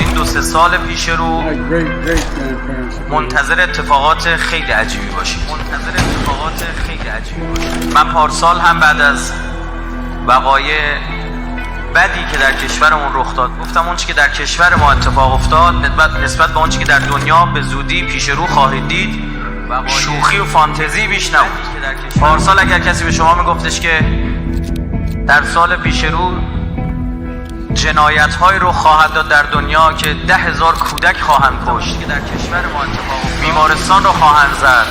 این 2-3 سال پیش رو منتظر اتفاقات خیلی عجیبی باشید. من پارسال هم بعد از وقایع بدی که در کشورمون رخ داد گفتم اون چی که در کشور ما اتفاق افتاد نسبت به اون چی که در دنیا به زودی پیش رو خواهید دید شوخی و فانتزی بیش نبود. پارسال اگر کسی به شما میگفتش که در سال پیش رو جنایت‌های رو خواهد داد در دنیا که 10,000 کودک خواهند کشت که در کشور ما اتفاق افتاد، بیمارستان رو خواهند زد،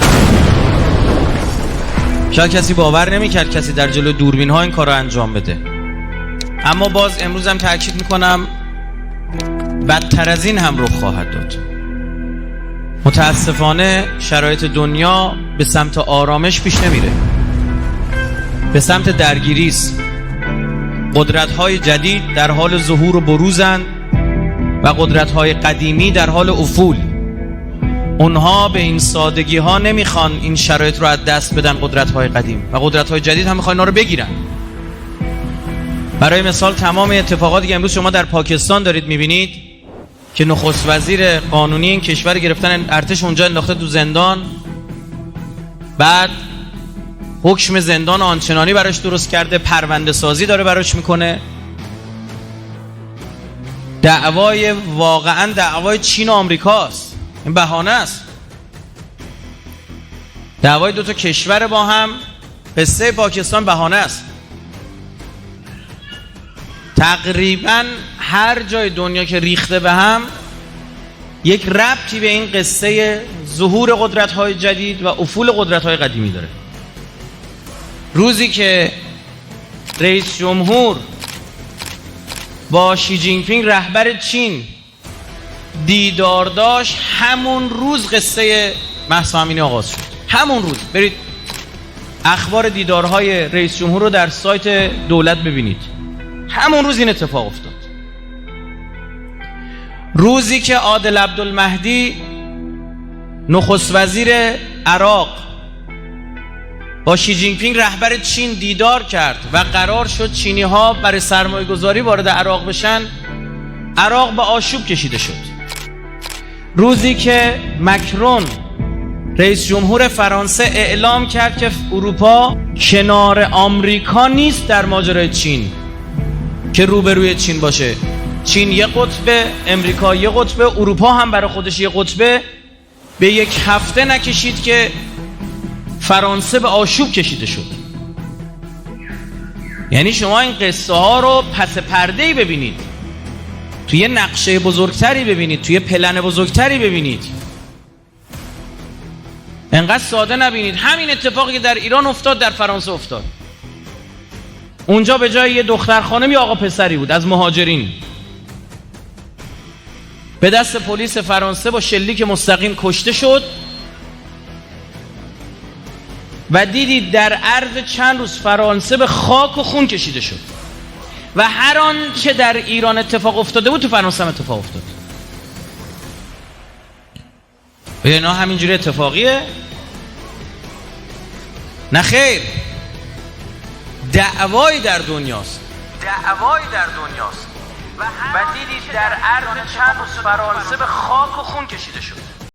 شاید کسی باور نمی‌کرد کسی در جلو دوربین‌ها این کار رو انجام بده. اما باز امروز هم تاکید میکنم بدتر از این هم رخ خواهد داد. متاسفانه شرایط دنیا به سمت آرامش پیش نمیره، به سمت درگیری است. قدرت‌های جدید در حال ظهور و بروزند و قدرت‌های قدیمی در حال افول. اونها به این سادگی ها نمیخوان این شرایط رو از دست بدن، قدرت‌های قدیم، و قدرت‌های جدید هم میخوان اینا رو بگیرن. برای مثال تمام اتفاقاتی که امروز شما در پاکستان دارید میبینید که نخست وزیر قانونی این کشور گرفتن ارتش اونجا انداخته تو زندان، بعد حکم زندان آنچنانی براش درست کرده، پرونده سازی داره براش میکنه. واقعا دعوای چین و آمریکاست، این بهانه است. دعوای دو تا کشور با هم، قصه پاکستان بهانه است. تقریبا هر جای دنیا که ریخته به هم یک ربطی به این قصه ظهور قدرت‌های جدید و افول قدرت‌های قدیمی داره. روزی که رئیس جمهور با شی جین پینگ رهبر چین دیدار داشت، همون روز قصه مهسا امینی آغاز شد. همون روز برید اخبار دیدارهای رئیس جمهور رو در سایت دولت ببینید. همون روز این اتفاق افتاد. روزی که عادل عبدالمهدی نخست وزیر عراق با شی جین پینگ رهبر چین دیدار کرد و قرار شد چینی ها برای سرمایه گذاری وارد عراق بشن، عراق به آشوب کشیده شد. روزی که مکرون رئیس جمهور فرانسه اعلام کرد که اروپا کنار آمریکا نیست در ماجرای چین که روبروی چین باشه، چین یه قطبه، امریکا یه قطبه، اروپا هم برای خودش یه قطبه، به یک هفته نکشید که فرانسه به آشوب کشیده شد. یعنی شما این قصه ها رو پس پرده‌ای ببینید، توی یه نقشه بزرگتری ببینید، توی پلن بزرگتری ببینید، انقدر ساده نبینید. همین اتفاقی که در ایران افتاد در فرانسه افتاد. اونجا به جای یه دختر خانم یه آقا پسری بود از مهاجرین، به دست پلیس فرانسه با شلیک مستقیم کشته شد و دیدید در عرض چند روز فرانسه به خاک و خون کشیده شد و هر آن چه در ایران اتفاق افتاده بود تو فرانسه هم اتفاق افتاد. اینا همینجوری اتفاقیه؟ نه خیر، دعوایی در دنیاست و دیدید در عرض چند روز فرانسه به خاک و خون کشیده شد.